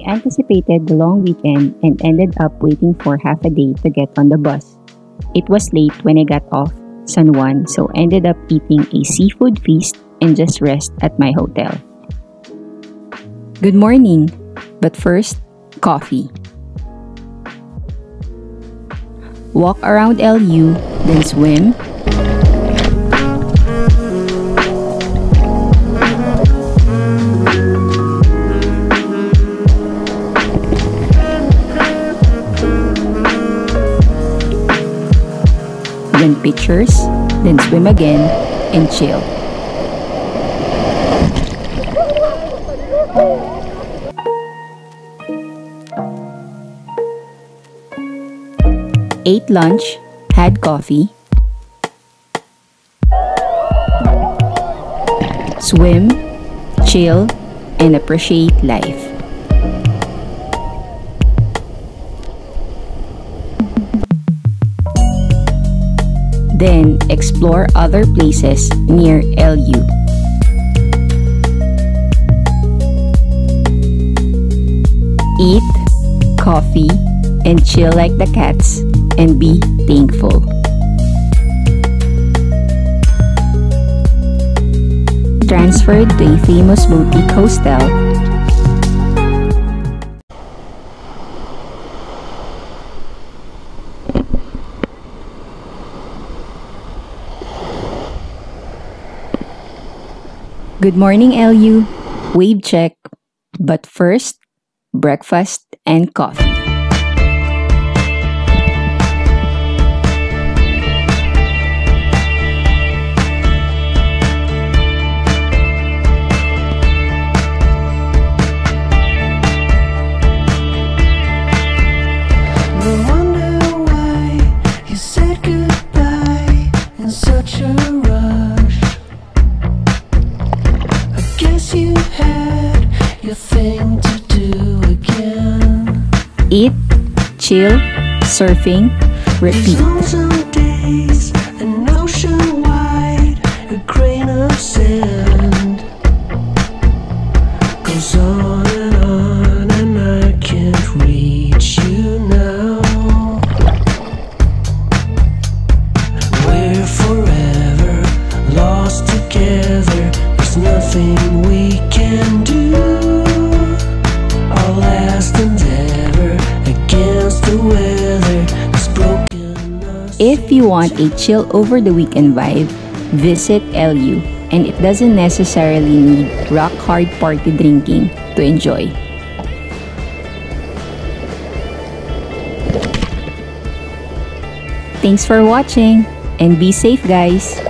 anticipated the long weekend and ended up waiting for half a day to get on the bus. It was late when I got off San Juan, so ended up eating a seafood feast and just rest at my hotel. Good morning, but first, coffee. Walk around ELYU, then swim. Then pictures, then swim again, and chill. Ate lunch, had coffee, swim, chill, and appreciate life. Then explore other places near ELYU. Eat, coffee, and chill like the cats, and be thankful. Transferred to a famous boutique hostel. Good morning, ELYU. Wave check. But first, breakfast and coffee. Eat, chill, surfing, repeat. Some days, an ocean wide, a grain of sand goes on and I can't reach you now. We're forever lost together. There's nothing we can do. Our last endeavor against the weather has broken us. If you want a chill over the weekend vibe, visit ELYU, and it doesn't necessarily need rock hard party drinking to enjoy. Thanks for watching, and be safe, guys!